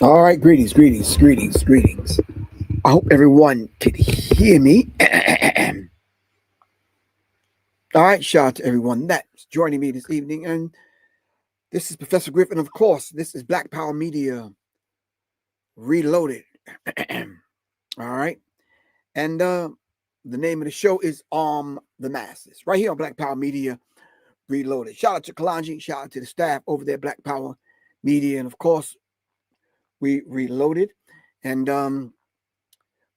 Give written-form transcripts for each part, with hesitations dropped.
All right, greetings. I hope everyone can hear me. All right, shout out to everyone that's joining me this evening. And this is Professor Griff, and of course, this is Black Power Media Reloaded. All right. And the name of the show is the Masses, right here on Black Power Media Reloaded. Shout out to Kalanji, shout out to the staff over there, Black Power Media, and of course, we reloaded. And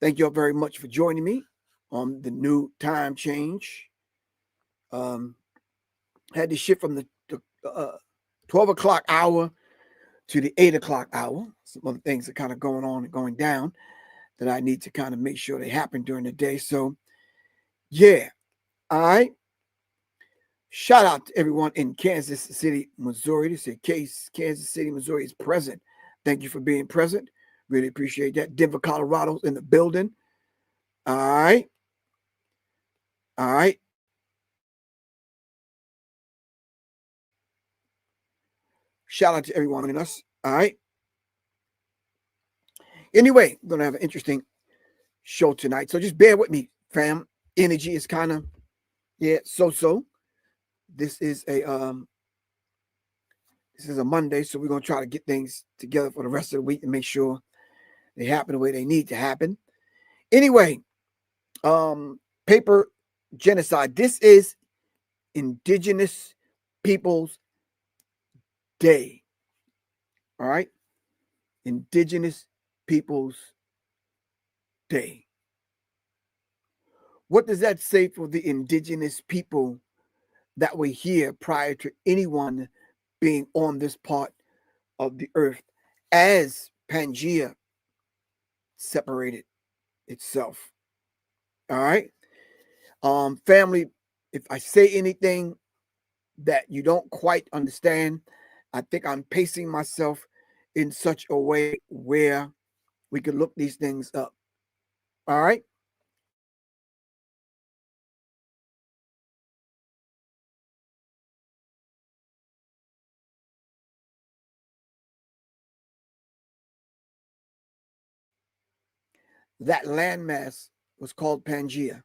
thank you all very much for joining me on the new time change. Had to shift from the 12 o'clock hour to the 8 o'clock hour. Some other things are kind of going on and going down that I need to kind of make sure they happen during the day. So, yeah. All right. Shout out to everyone in Kansas City, Missouri. They say Kansas City, Missouri is present. Thank you for being present. Really appreciate that. Denver, Colorado's in the building. All right. All right. Shout out to everyone in us. All right. Anyway, we're going to have an interesting show tonight. So just bear with me, fam. Energy is kind of, so. This is a Monday, so we're going to try to get things together for the rest of the week and make sure they happen the way they need to happen. Anyway, paper genocide. This is Indigenous Peoples Day. All right? Indigenous Peoples Day. What does that say for the indigenous people that were here prior to anyone being on this part of the earth as Pangea separated itself? All right. Family, if I say anything that you don't quite understand, I think I'm pacing myself in such a way where we can look these things up. All right. That landmass was called Pangea.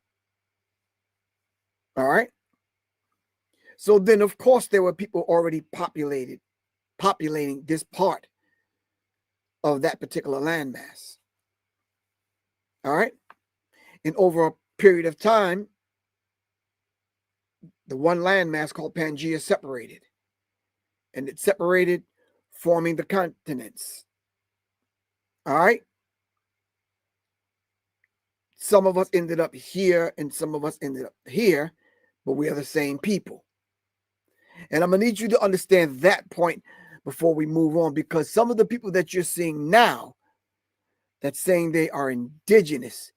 All right. So then, of course, there were people already populating this part of that particular landmass. All right. And over a period of time, the one landmass called Pangea separated. And it separated, forming the continents. All right. Some of us ended up here and some of us ended up here, but we are the same people. And I'm going to need you to understand that point before we move on, because some of the people that you're seeing now that's saying they are indigenous,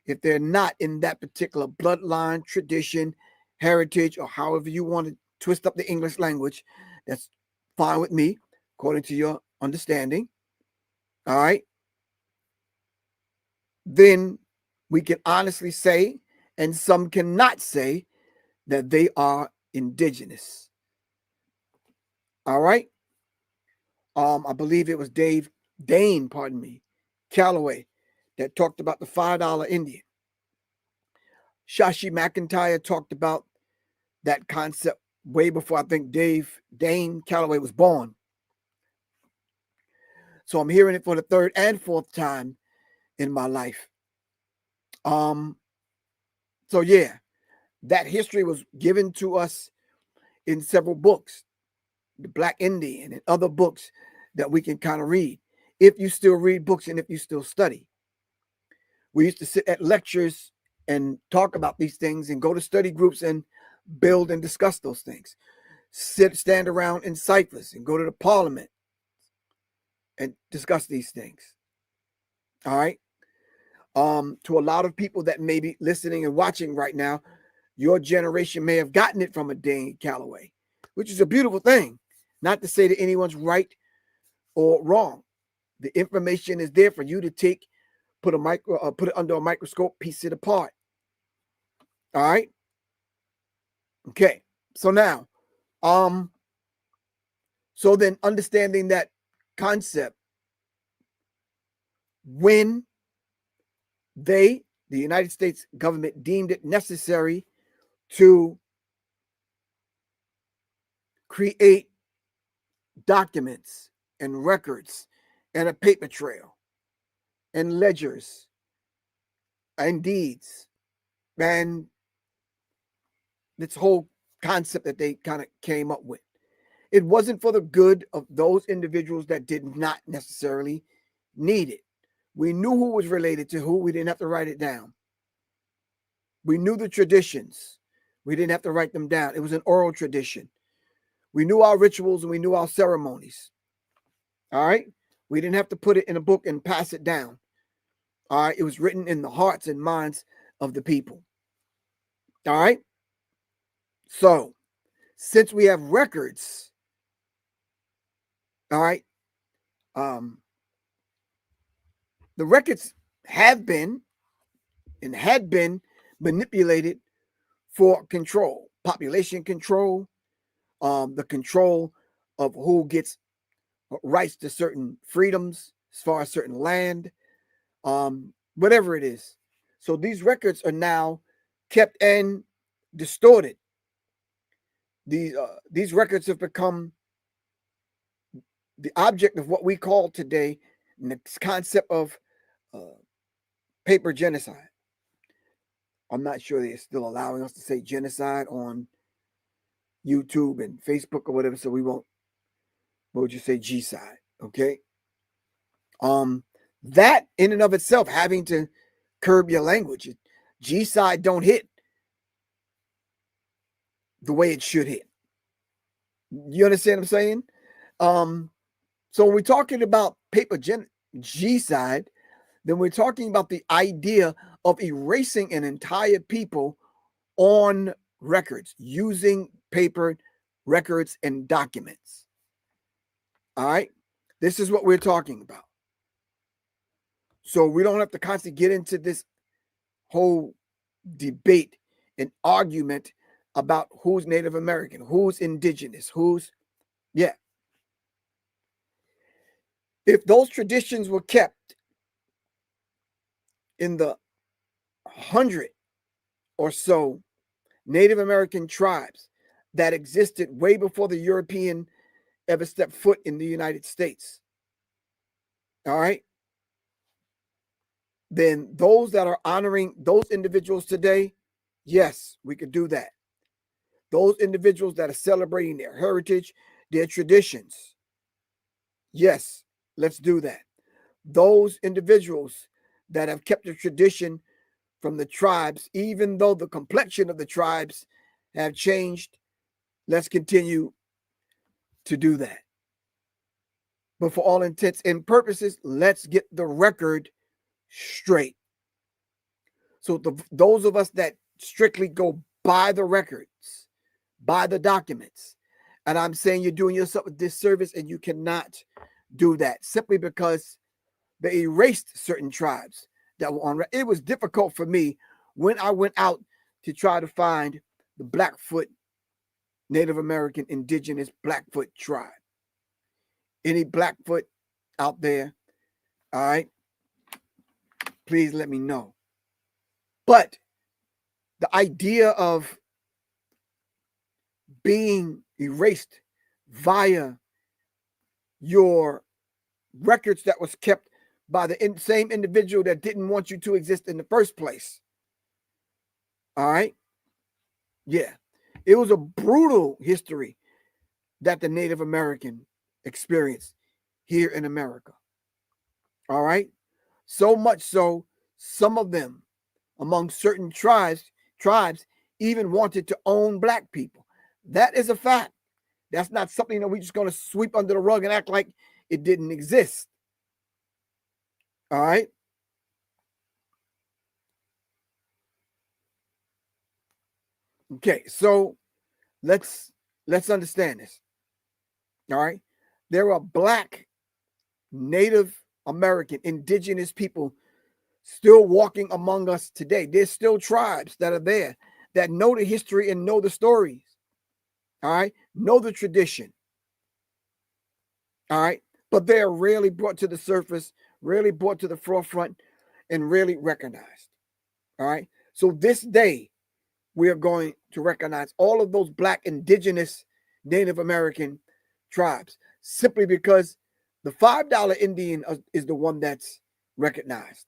if they're not in that particular bloodline, tradition, heritage, or however you want to twist up the English language, that's fine with me, according to your understanding. All right. Then we can honestly say, and some cannot say, that they are indigenous. All right. I believe it was Dane, Calloway, that talked about the $5 Indian. Shashi McIntyre talked about that concept way before I think Dane Calloway was born. So I'm hearing it for the third and fourth time in my life. So yeah, that history was given to us in several books, the Black Indian and other books that we can kind of read. If you still read books and if you still study. We used to sit at lectures and talk about these things and go to study groups and build and discuss those things. Stand around in ciphers and go to the parliament and discuss these things. All right. To a lot of people that may be listening and watching right now, your generation may have gotten it from a Dane Calloway, which is a beautiful thing. Not to say that anyone's right or wrong. The information is there for you to take, put it under a microscope, piece it apart. All right. Okay. So now, so then understanding that concept, when the United States government, deemed it necessary to create documents and records and a paper trail and ledgers and deeds and this whole concept that they kind of came up with. It wasn't for the good of those individuals that did not necessarily need it. We knew who was related to who. We didn't have to write it down. We knew the traditions. We didn't have to write them down. It was an oral tradition. We knew our rituals and we knew our ceremonies. All right? We didn't have to put it in a book and pass it down. All right? It was written in the hearts and minds of the people. All right? So, since we have records, all right, the records have been and had been manipulated for control, population control, the control of who gets rights to certain freedoms as far as certain land, whatever it is. So these records are now kept and distorted. These records have become the object of what we call today the concept of paper genocide. I'm not sure they're still allowing us to say genocide on YouTube and Facebook or whatever, so we won't. What would you say, G-side? Okay. That in and of itself, having to curb your language, G-side don't hit the way it should hit. You understand what I'm saying? So when we're talking about paper G-side, then we're talking about the idea of erasing an entire people on records, using paper records and documents. All right? This is what we're talking about. So we don't have to constantly get into this whole debate and argument about who's Native American, who's indigenous, who's, yeah. If those traditions were kept in the 100 or so Native American tribes that existed way before the European ever stepped foot in the United States, all right, then those that are honoring those individuals today, yes, we could do that. Those individuals that are celebrating their heritage, their traditions, yes, let's do that. Those individuals that have kept the tradition from the tribes, even though the complexion of the tribes have changed, let's continue to do that. But for all intents and purposes, let's get the record straight. So those of us that strictly go by the records, by the documents, and I'm saying you're doing yourself a disservice and you cannot do that simply because they erased certain tribes that were on. It was difficult for me when I went out to try to find the Blackfoot Native American indigenous Blackfoot tribe. Any Blackfoot out there, all right, please let me know. But the idea of being erased via your records that was kept by the same individual that didn't want you to exist in the first place. All right. Yeah. It was a brutal history that the Native American experienced here in America. All right. So much so, some of them among certain tribes even wanted to own black people. That is a fact. That's not something that we're just going to sweep under the rug and act like it didn't exist. All right. Okay, so let's understand this. All right. There are black Native American indigenous people still walking among us today. There's still tribes that are there that know the history and know the stories. All right. Know the tradition. All right. But they are rarely brought to the surface, really brought to the forefront and really recognized. All right. So this day, we are going to recognize all of those Black, indigenous, Native American tribes simply because the $5 Indian is the one that's recognized.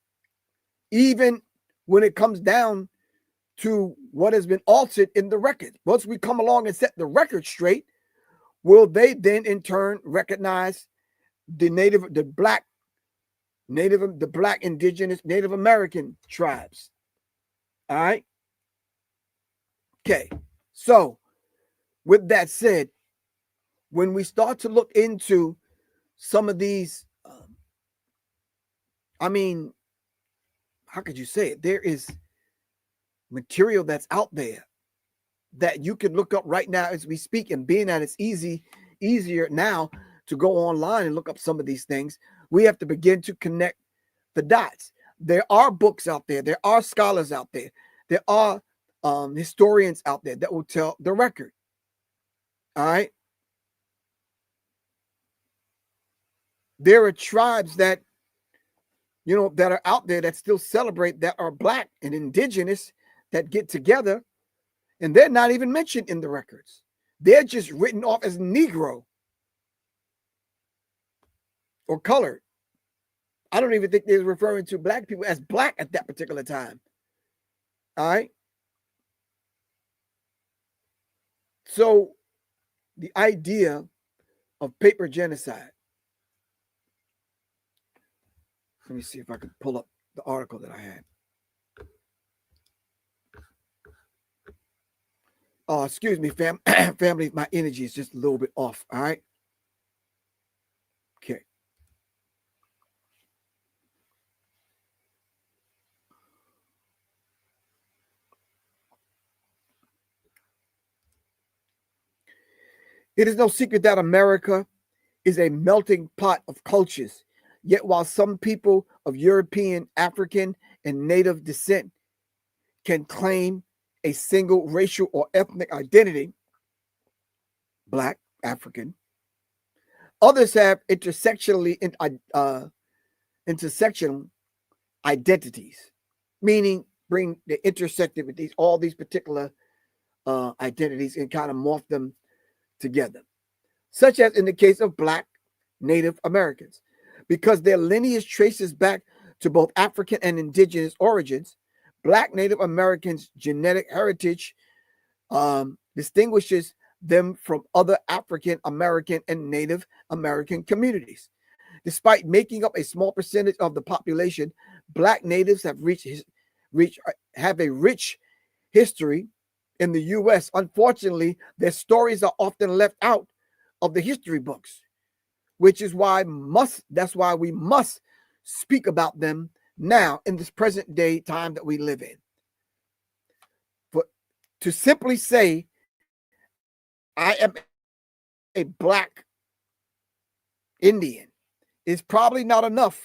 Even when it comes down to what has been altered in the record. Once we come along and set the record straight, will they then in turn recognize the Black, indigenous, Native American tribes? All right. Okay. So, with that said, when we start to look into some of these, I mean, how could you say it? There is material that's out there that you can look up right now as we speak, and being that it's easier now to go online and look up some of these things, we have to begin to connect the dots. There are books out there. There are scholars out there. There are historians out there that will tell the record. All right. There are tribes that, that are out there that still celebrate, that are Black and indigenous, that get together, and they're not even mentioned in the records. They're just written off as Negro or colored. I don't even think they're referring to Black people as Black at that particular time. All right. So the idea of paper genocide. Let me see if I can pull up the article that I had. Oh, excuse me, family. My energy is just a little bit off. All right. Okay. It is no secret that America is a melting pot of cultures. Yet while some people of European, African, and Native descent can claim a single racial or ethnic identity, Black, African, others have intersectional identities, meaning bring the intersected with all these particular identities and kind of morph them together, such as in the case of Black Native Americans. Because their lineage traces back to both African and indigenous origins, Black Native Americans' genetic heritage distinguishes them from other African American and Native American communities. Despite making up a small percentage of the population, Black natives have have a rich history in the U.S. Unfortunately, their stories are often left out of the history books, which is why we must speak about them now in this present day time that we live in. But to simply say, I am a Black Indian is probably not enough,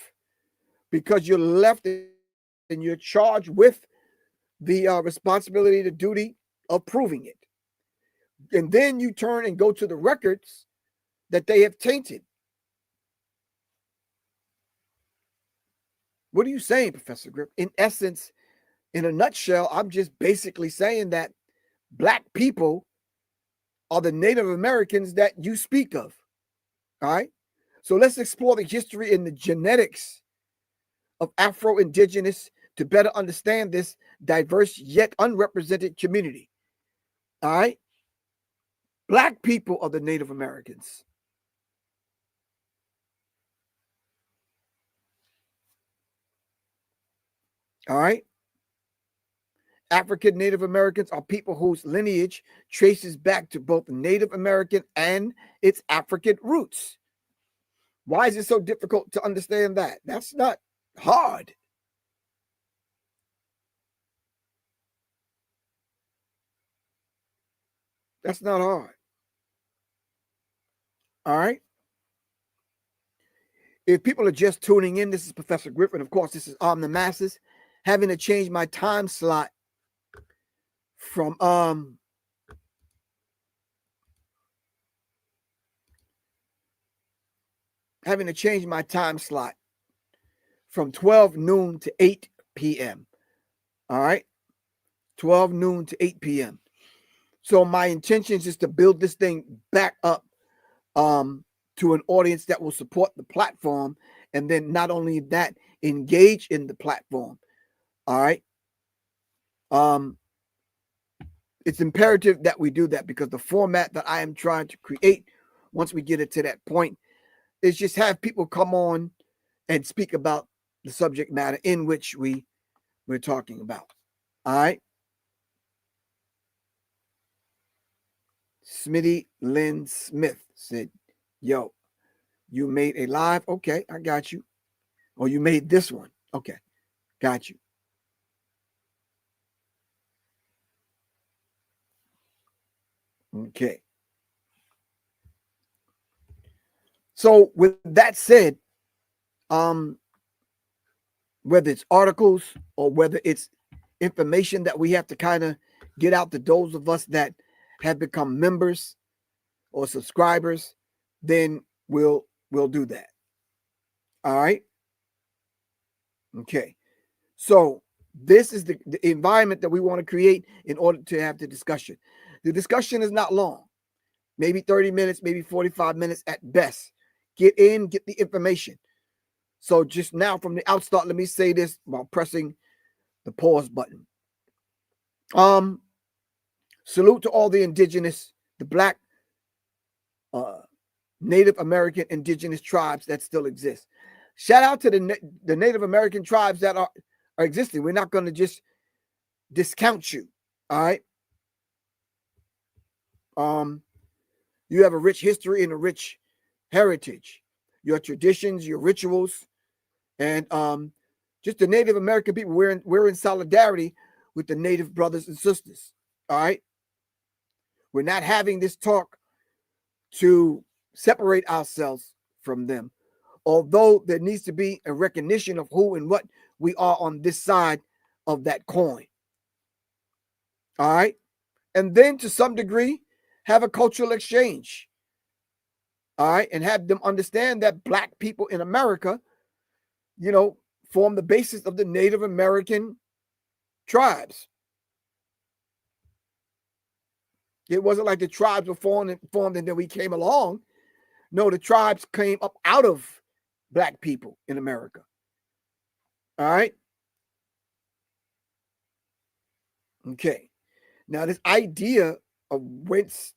because you're left and you're charged with the responsibility, the duty of proving it. And then you turn and go to the records that they have tainted. What are you saying, Professor Griff? In essence, in a nutshell, I'm just basically saying that Black people are the Native Americans that you speak of. All right. So let's explore the history and the genetics of Afro-Indigenous to better understand this diverse yet unrepresented community. All right. Black people are the Native Americans. All right. African Native Americans are people whose lineage traces back to both Native American and its African roots. Why is it so difficult to understand that? That's not hard. That's not hard. All right. If people are just tuning in, this is Professor Griffin. Of course, this is On the Masses. Having to change my time slot from having to change my time slot from 12 noon to 8 p.m. All right. 12 noon to 8 p.m. So my intention is to build this thing back up to an audience that will support the platform. And then not only that, engage in the platform. All right. It's imperative that we do that, because the format that I am trying to create, once we get it to that point, is just have people come on and speak about the subject matter in which we're talking about. All right. Smitty Lynn Smith said, yo, you made a live? Okay, I got you. Or you made this one. Okay, got you. Okay. So with that said, whether it's articles or whether it's information that we have to kind of get out to those of us that have become members or subscribers, then we'll do that. All right. Okay. So this is the environment that we want to create in order to have the discussion. The discussion is not long, maybe 30 minutes, maybe 45 minutes at best. Get in, get the information. So just now from the outstart, let me say this while pressing the pause button. Salute to all the indigenous, the Black, Native American indigenous tribes that still exist. Shout out to the Native American tribes that are existing. We're not going to just discount you. All right. You have a rich history and a rich heritage, your traditions, your rituals, and just the Native American people. We're in solidarity with the Native brothers and sisters. All right. We're not having this talk to separate ourselves from them, although there needs to be a recognition of who and what we are on this side of that coin. All right. And then to some degree, have a cultural exchange. All right. And have them understand that Black people in America, form the basis of the Native American tribes. It wasn't like the tribes were formed and then we came along. No, the tribes came up out of Black people in America. All right. Okay. Now, this idea of whence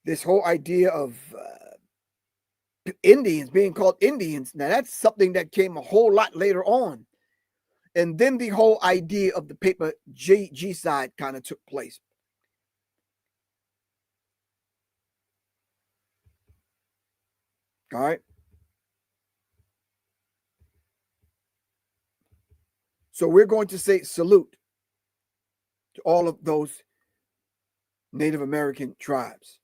this whole idea of Indians being called Indians, now that's something that came a whole lot later on. And then the whole idea of the paper Geno-Cide kind of took place. All right. So we're going to say salute to all of those Native American tribes.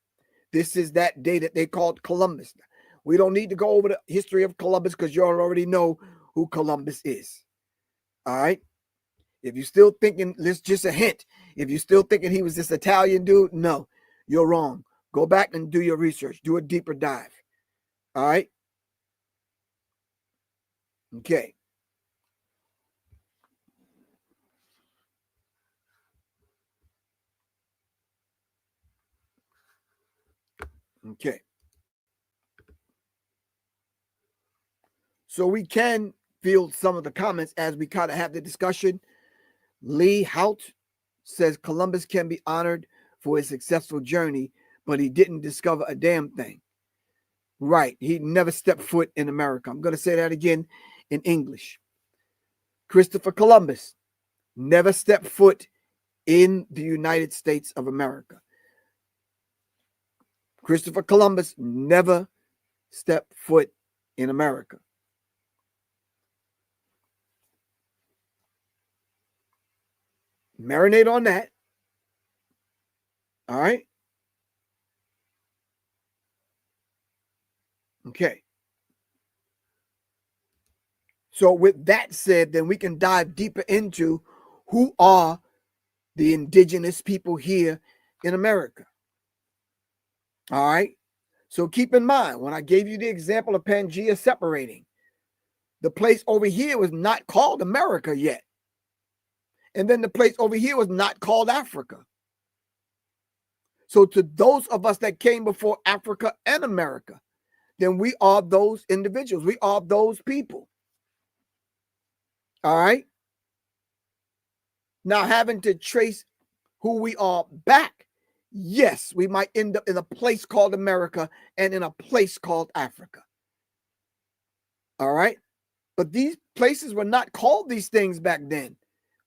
This is that day that they called Columbus. We don't need to go over the history of Columbus because you already know who Columbus is. All right. If you're still thinking, let's just a hint. If you're still thinking he was this Italian dude, no, you're wrong. Go back and do your research. Do a deeper dive. All right. Okay. Okay. So we can field some of the comments as we kind of have the discussion. Lee Hout says Columbus can be honored for his successful journey, but he didn't discover a damn thing. Right. He never stepped foot in America. I'm going to say that again in English. Christopher Columbus never stepped foot in the United States of America. Christopher Columbus never stepped foot in America. Marinate on that. All right. Okay. So with that said, then we can dive deeper into who are the indigenous people here in America. All right. So keep in mind, when I gave you the example of Pangea separating, the place over here was not called America yet. And then the place over here was not called Africa. So to those of us that came before Africa and America, then we are those individuals. We are those people. All right. Now, having to trace who we are back, yes, we might end up in a place called America and in a place called Africa. All right. But these places were not called these things back then.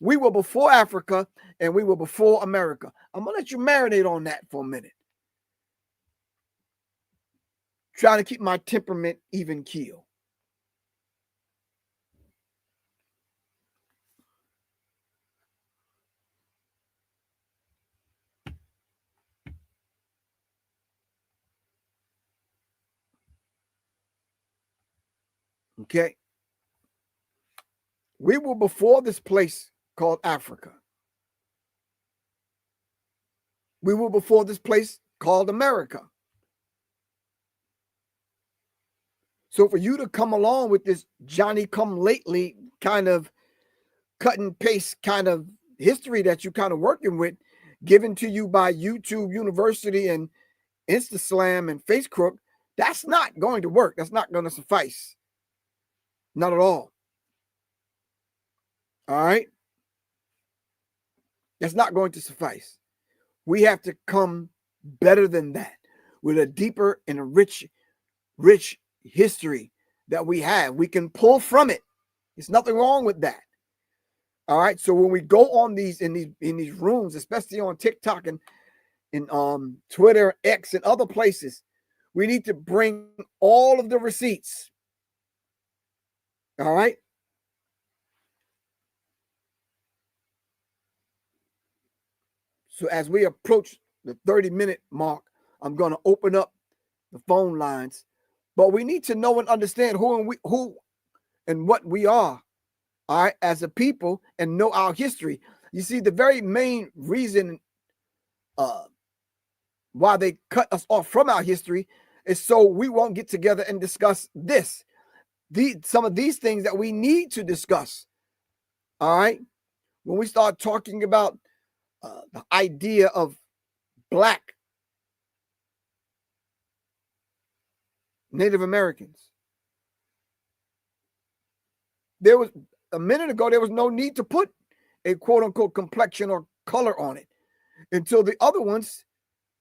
We were before Africa and we were before America. I'm going to let you marinate on that for a minute. Trying to keep my temperament even keel. Okay. We were before this place called Africa. We were before this place called America. So for you to come along with this Johnny come lately kind of cut and paste kind of history that you kind of working with, given to you by YouTube University and InstaSlam and Facebook, that's not going to work. That's not going to suffice. Not at all. All right. That's not going to suffice. We have to come better than that with a deeper and a rich history that we have. We can pull from it. There's nothing wrong with that. All right. So when we go on these rooms, especially on TikTok and in Twitter, X, and other places, we need to bring all of the receipts. All right. So as we approach the 30-minute mark, I'm going to open up the phone lines. But we need to know and understand who and what we are, all right, as a people, and know our history. You see, the very main reason why they cut us off from our history is so we won't get together and discuss this. Some of these things that we need to discuss. All right. When we start talking about the idea of Black Native Americans, there was a minute ago, there was no need to put a quote unquote complexion or color on it until the other ones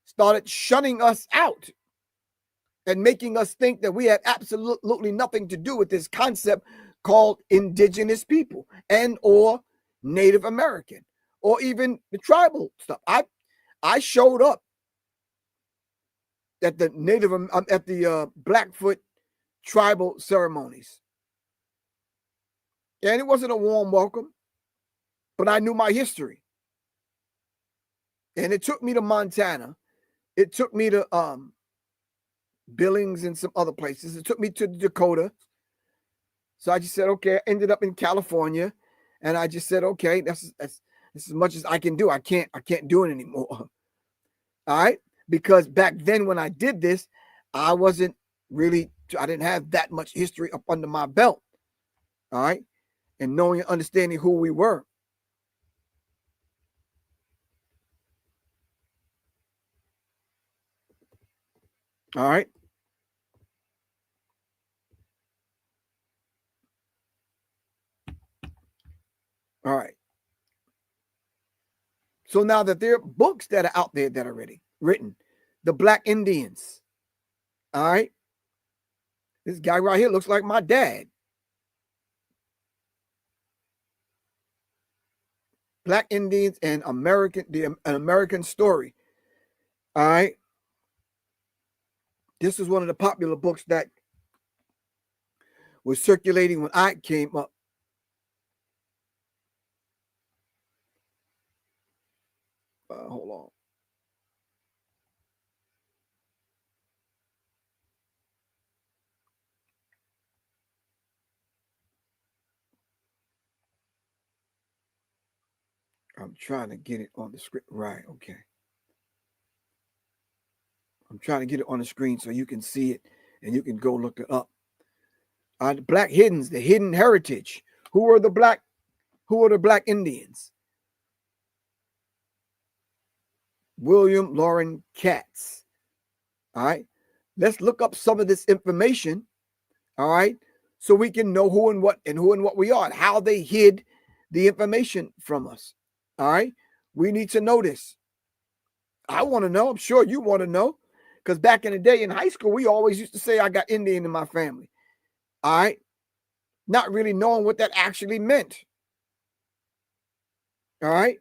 started shunning us out and making us think that we have absolutely nothing to do with this concept called indigenous people and or Native American or even the tribal stuff. I showed up at the Blackfoot tribal ceremonies, and it wasn't a warm welcome, but I knew my history, and it took me to Montana. It took me to Billings and some other places. It took me to Dakota. So I just said, okay, I ended up in California, and I just said, okay, that's as much as I can do. I can't do it anymore. All right. Because back then when I did this, I didn't have that much history up under my belt. All right. And knowing and understanding who we were. All right. All right. So now that there are books that are out there that are written, the Black Indians. All right. This guy right here looks like my dad. Black Indians and an American Story. All right. This is one of the popular books that was circulating when I came up. Hold on. I'm trying to get it on the script. Right. Okay. I'm trying to get it on the screen so you can see it and you can go look it up. The Black Hiddens, the hidden heritage. Who are the Black Indians? William Loren Katz. All right. Let's look up some of this information. All right. So we can know who and what we are and how they hid the information from us. All right. We need to know this. I want to know. I'm sure you want to know. Because back in the day in high school, we always used to say, I got Indian in my family. All right. Not really knowing what that actually meant. All right.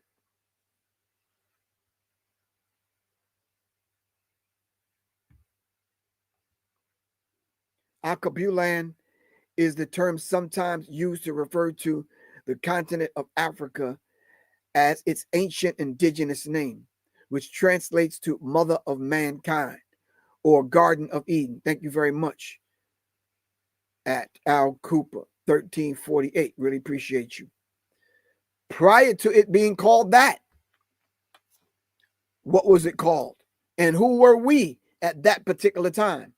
Akabulan is the term sometimes used to refer to the continent of Africa as its ancient indigenous name, which translates to Mother of Mankind or Garden of Eden. Thank you very much. At Al Cooper, 1348. Really appreciate you. Prior to it being called that, what was it called? And who were we at that particular time?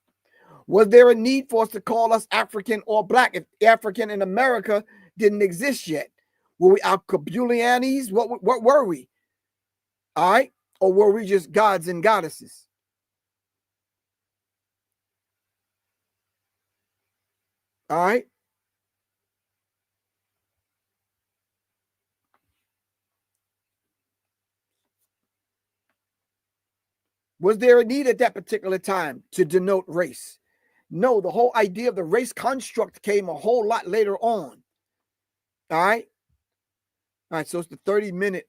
Was there a need for us to call us African or Black if African in America didn't exist yet? Were we Alkebulianis? What were we? All right. Or were we just gods and goddesses? All right. Was there a need at that particular time to denote race? No, the whole idea of the race construct came a whole lot later on. All right. All right. So it's the 30-minute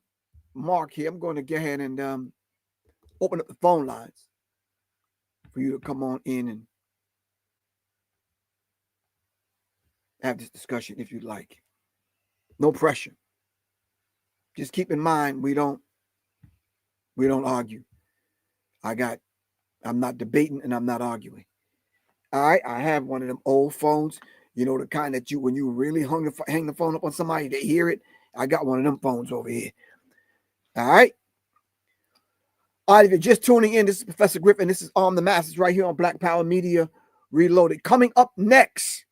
mark here. I'm going to go ahead and open up the phone lines for you to come on in and have this discussion if you'd like. No pressure. Just keep in mind we don't argue. I'm not debating and I'm not arguing. All right, I have one of them old phones, you know, the kind that when you really hang the phone up on somebody, they hear it. I got one of them phones over here. All right. All right, if you're just tuning in, this is Professor Griff, and this is Arm the Masses right here on Black Power Media Reloaded. Coming up next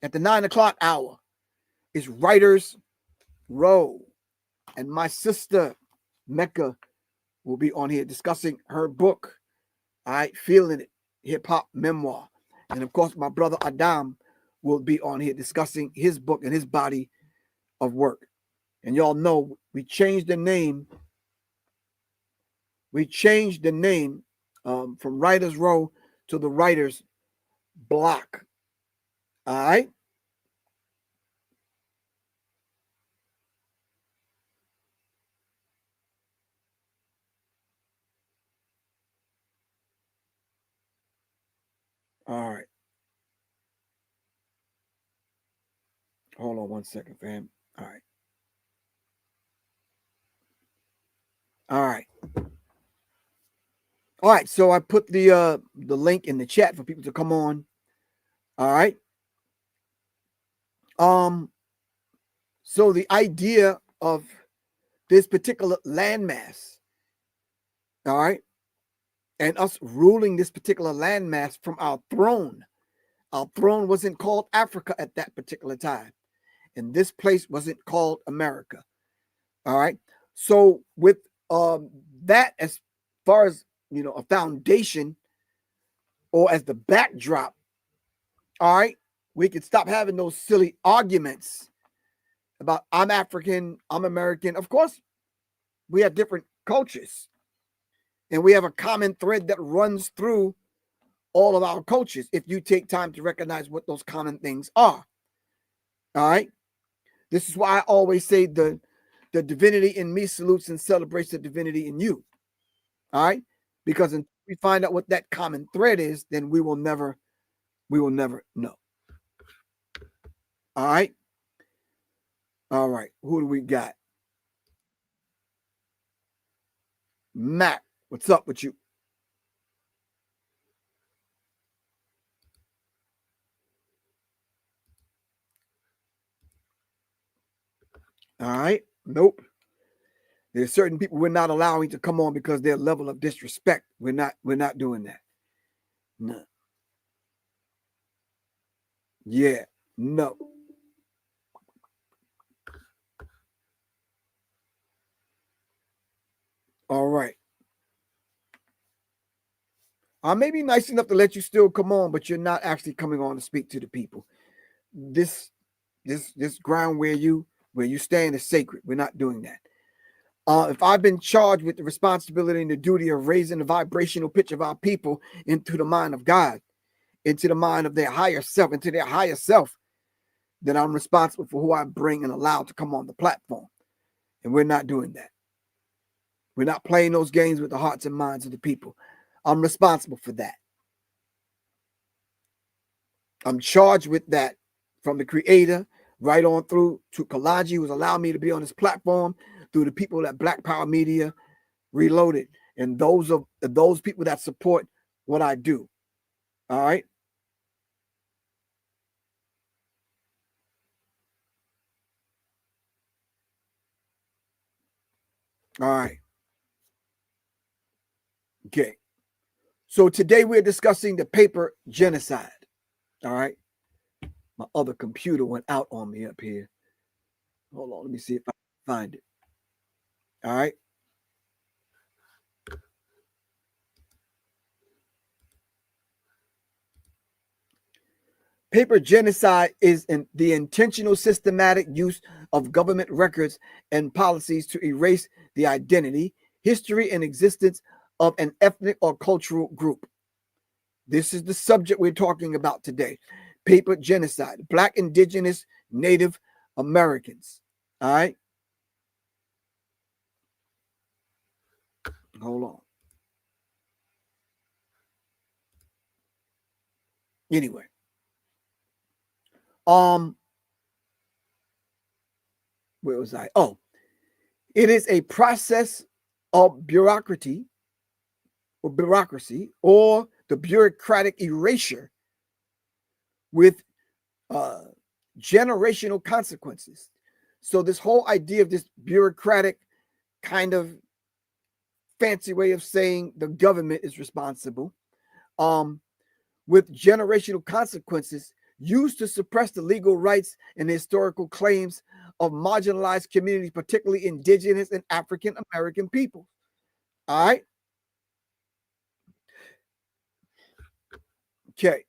at the 9 o'clock hour is Writers Row. And my sister, Mecca, will be on here discussing her book, all right, Feeling It, Hip Hop Memoir. And of course, my brother Adam will be on here discussing his book and his body of work. And y'all know we changed the name. We changed the name from Writers Row to the Writers Block. All right. All right. Hold on one second, fam. All right. All right. All right. So I put the link in the chat for people to come on. All right. So the idea of this particular landmass, all right, and us ruling this particular landmass from our throne. Our throne wasn't called Africa at that particular time, and this place wasn't called America. All right. So with that, as far as a foundation or as the backdrop, all right, we can stop having those silly arguments about I'm African, I'm American. Of course, we have different cultures, and we have a common thread that runs through all of our cultures if you take time to recognize what those common things are. All right. This is why I always say the divinity in me salutes and celebrates the divinity in you. All right. Because until we find out what that common thread is, then we will never know. All right. All right. Who do we got? Matt, what's up with you? All right. Nope. There's certain people we're not allowing to come on because their level of disrespect. We're not doing that. No. Yeah. No. All right. I may be nice enough to let you still come on, but you're not actually coming on to speak to the people. This ground where you stand is sacred. We're not doing that. If I've been charged with the responsibility and the duty of raising the vibrational pitch of our people into the mind of God, into the mind of their higher self, into their higher self, then I'm responsible for who I bring and allow to come on the platform. And we're not doing that. We're not playing those games with the hearts and minds of the people. I'm responsible for that. I'm charged with that from the creator right on through to Kalaji, who's allowed me to be on this platform, through the people at Black Power Media Reloaded, and those people that support what I do. All right. All right. Okay. So today we're discussing the paper genocide. All right. My other computer went out on me up here. Hold on. Let me see if I can find it. All right. Paper genocide is the intentional systematic use of government records and policies to erase the identity, history, and existence of an ethnic or cultural group. This is the subject we're talking about today. Paper genocide, Black, indigenous, Native Americans. All right. Hold on. Anyway. Where was I? Oh, it is a process of bureaucracy or the bureaucratic erasure with generational consequences. So this whole idea of this bureaucratic kind of fancy way of saying the government is responsible, with generational consequences used to suppress the legal rights and historical claims of marginalized communities, particularly indigenous and African American people. All right. Okay.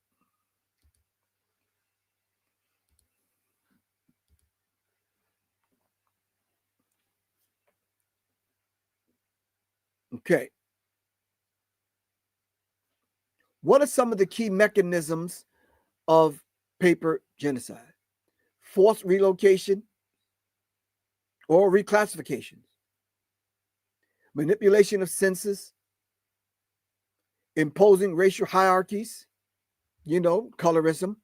Okay. What are some of the key mechanisms of paper genocide? Forced relocation or reclassification, manipulation of census, imposing racial hierarchies, colorism,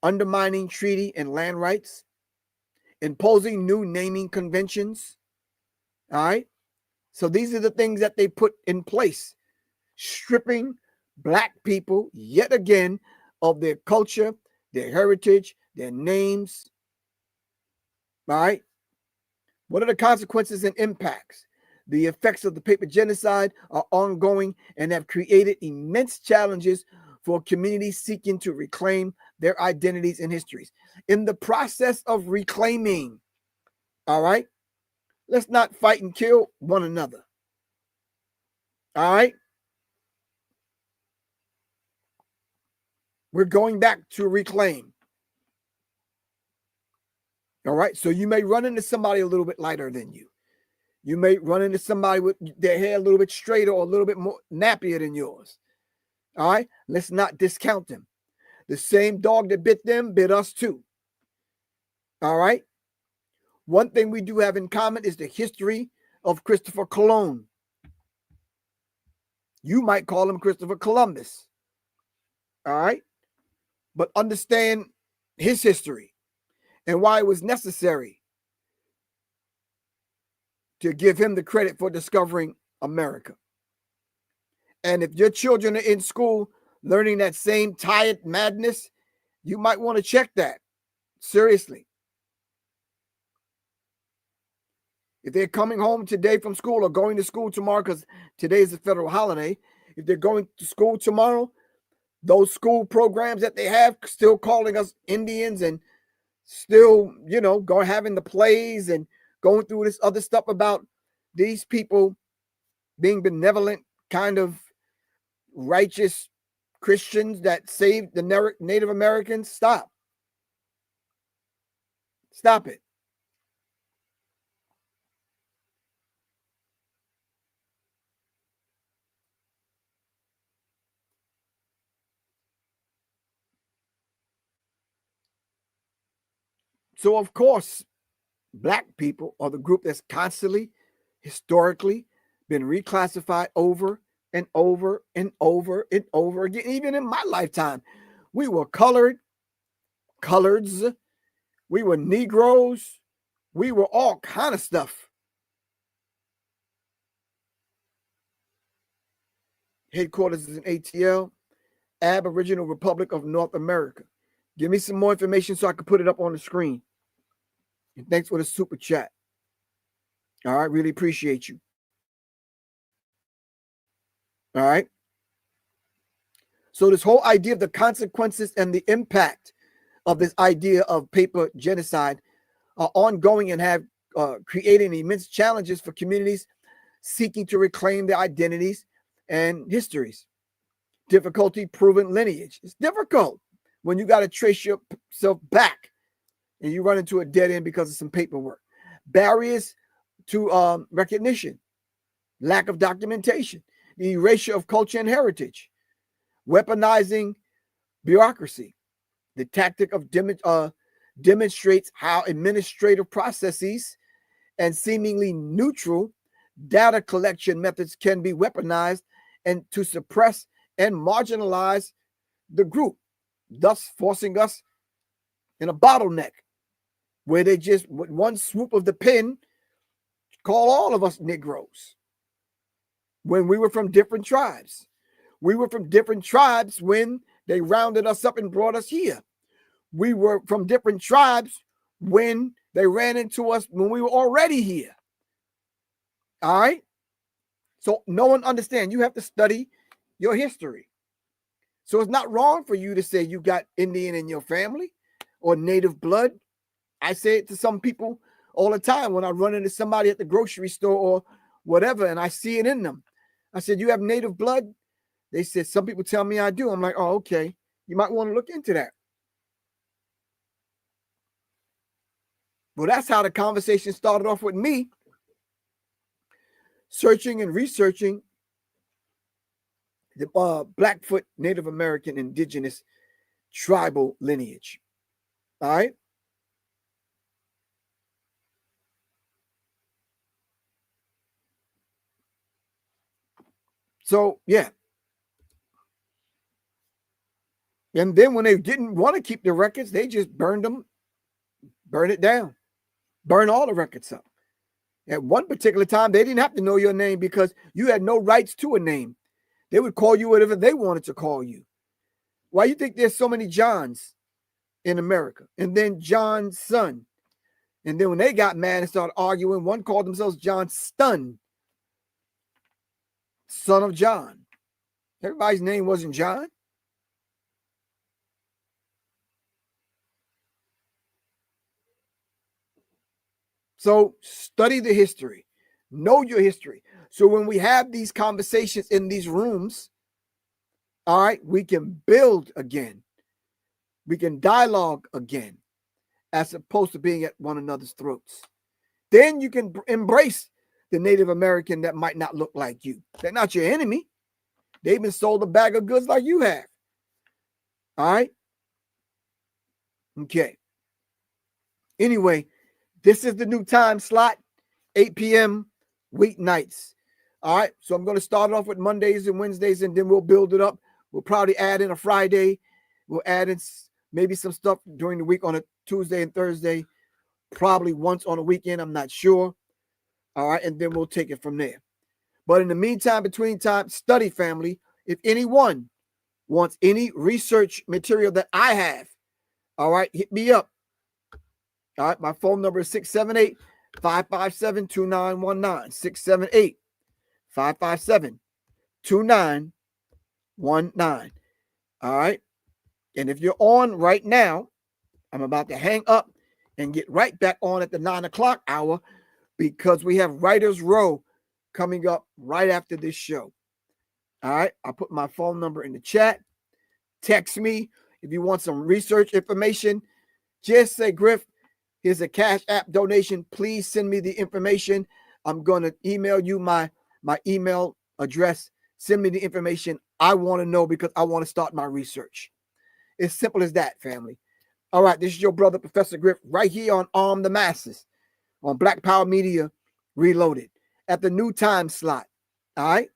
undermining treaty and land rights, imposing new naming conventions. All right. So these are the things that they put in place, stripping Black people yet again of their culture, their heritage, their names. All right. What are the consequences and impacts? The effects of the paper genocide are ongoing and have created immense challenges for communities seeking to reclaim their identities and histories. In the process of reclaiming, all right, let's not fight and kill one another. All right. We're going back to reclaim. All right. So you may run into somebody a little bit lighter than you. You may run into somebody with their hair a little bit straighter or a little bit more nappier than yours. All right. Let's not discount them. The same dog that bit them bit us too. All right. One thing we do have in common is the history of Christopher Cologne. You might call him Christopher Columbus. All right. But understand his history and why it was necessary to give him the credit for discovering America. And if your children are in school learning that same tired madness, you might want to check that seriously. If they're coming home today from school or going to school tomorrow, because today is a federal holiday, if they're going to school tomorrow, those school programs that they have still calling us Indians and still, going having the plays and going through this other stuff about these people being benevolent, kind of righteous Christians that saved the Native Americans. Stop it. So, of course, Black people are the group that's constantly, historically, been reclassified over and over and over and over again. Even in my lifetime, we were coloreds, we were Negroes, we were all kind of stuff. Headquarters is in ATL, Aboriginal Republic of North America. Give me some more information so I can put it up on the screen. And thanks for the super chat. All right, really appreciate you. All right. So this whole idea of the consequences and the impact of this idea of paper genocide are ongoing and have created immense challenges for communities seeking to reclaim their identities and histories. Difficulty proving lineage. It's difficult when you got to trace yourself back and you run into a dead end because of some paperwork. Barriers to recognition, lack of documentation, the erasure of culture and heritage, weaponizing bureaucracy. The tactic of demonstrates how administrative processes and seemingly neutral data collection methods can be weaponized and to suppress and marginalize the group, thus forcing us in a bottleneck where they just, with one swoop of the pen, call all of us Negroes when we were from different tribes. We were from different tribes when they rounded us up and brought us here. We were from different tribes when they ran into us when we were already here. All right? So no one understands. You have to study your history. So it's not wrong for you to say you got Indian in your family or native blood. I say it to some people all the time when I run into somebody at the grocery store or whatever, and I see it in them. I said, you have native blood? They said, some people tell me I do. I'm like, oh, okay. You might want to look into that. Well, that's how the conversation started off with me searching and researching the Blackfoot Native American indigenous tribal lineage. All right. So, yeah. And then when they didn't want to keep the records, they just burned it down, burn all the records up. At one particular time, they didn't have to know your name because you had no rights to a name. They would call you whatever they wanted to call you. Why you think there's so many Johns in America? And then John's son. And then when they got mad and started arguing, one called themselves John Stun, son of John. Everybody's name wasn't John. So study the history. Know your history. So when we have these conversations in these rooms, all right, we can build again. We can dialogue again, as opposed to being at one another's throats. Then you can embrace the Native American that might not look like you. They're not your enemy. They've been sold a bag of goods like you have. All right? Okay. Anyway, this is the new time slot, 8 p.m. weeknights. All right. So I'm going to start off with Mondays and Wednesdays, and then we'll build it up. We'll probably add in a Friday. We'll add in maybe some stuff during the week on a Tuesday and Thursday, probably once on a weekend. I'm not sure. All right. And then we'll take it from there. But in the meantime, between time, study, family. If anyone wants any research material that I have, all right, hit me up. All right. My phone number is 678 557-2919, 678-557-2919. All right. And if you're on right now, I'm about to hang up and get right back on at the 9 o'clock hour because we have Writers Row coming up right after this show. All right. I'll put my phone number in the chat. Text me if you want some research information. Just say, Griff, here's a Cash App donation. Please send me the information. I'm going to email you my email address. Send me the information. I want to know because I want to start my research. It's simple as that, family. All right, this is your brother, Professor Griff, right here on Arm the Masses on Black Power Media Reloaded at the new time slot. All right,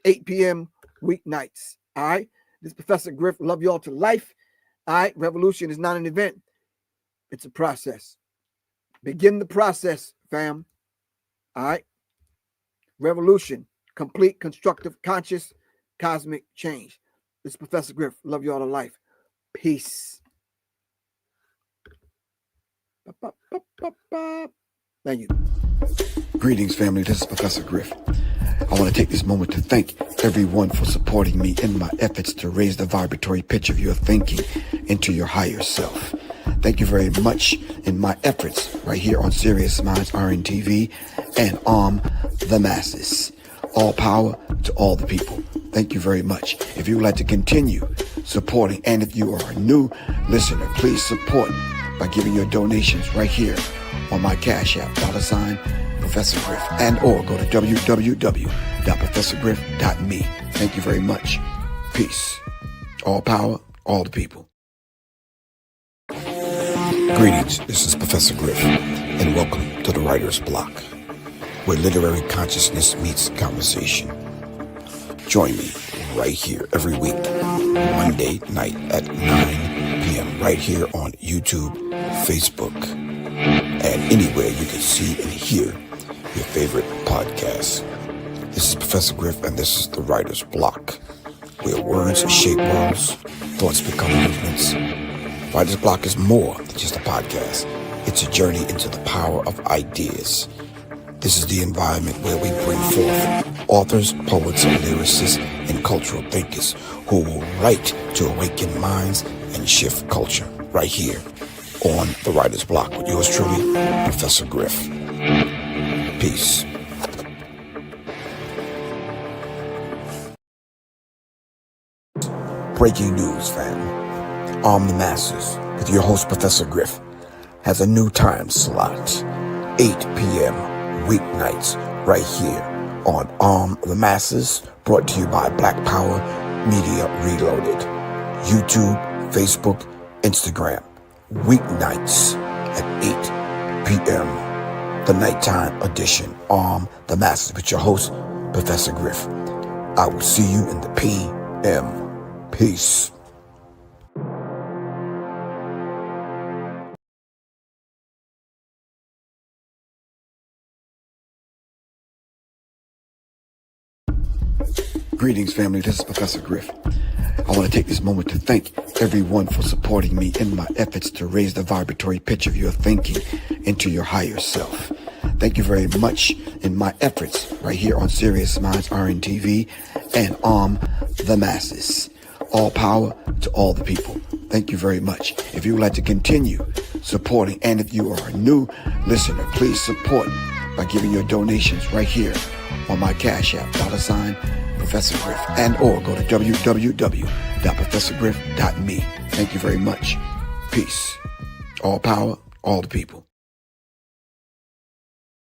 8 p.m. weeknights. All right, this is Professor Griff. Love you all to life. All right, revolution is not an event. It's a process. Begin the process, fam. All right, revolution, complete, constructive, conscious, cosmic change. This is Professor Griff. Love you all to life. Peace. Thank you. Greetings, family. This is Professor Griff. I want to take this moment to thank everyone for supporting me in my efforts to raise the vibratory pitch of your thinking into your higher self. Thank you very much in my efforts right here on Serious Minds RNTV and Arm the Masses. All power to all the people. Thank you very much. If you would like to continue supporting, and if you are a new listener, please support by giving your donations right here on my Cash App, $ Professor Griff, and or go to www.professorgriff.me. Thank you very much. Peace. All power, all the people. Greetings, this is Professor Griff, and welcome to the Writer's Block, where literary consciousness meets conversation. Join me right here every week, Monday night at 9 p.m. right here on YouTube, Facebook, and anywhere you can see and hear your favorite podcasts. This is Professor Griff, and this is the Writer's Block, where words shape worlds, thoughts become movements. Writer's Block is more than just a podcast. It's a journey into the power of ideas. This is the environment where we bring forth authors, poets, and lyricists, and cultural thinkers who will write to awaken minds and shift culture right here on the Writer's Block with yours truly, Professor Griff. Peace. Breaking news, fam. Arm the Masses with your host, Professor Griff, has a new time slot, 8 p.m. weeknights right here on Arm the Masses, brought to you by Black Power Media Reloaded. YouTube, Facebook, Instagram, weeknights at 8 p.m. The nighttime edition, Arm the Masses with your host, Professor Griff. I will see you in the PM. Peace. Greetings, family. This is Professor Griff. I want to take this moment to thank everyone for supporting me in my efforts to raise the vibratory pitch of your thinking into your higher self. Thank you very much in my efforts right here on Serious Minds RNTV and Arm the Masses. All power to all the people. Thank you very much. If you would like to continue supporting, and if you are a new listener, please support by giving your donations right here on my Cash App, $ Professor Griff, and or go to www.professorgriff.me. Thank you very much. Peace. All power, all the people.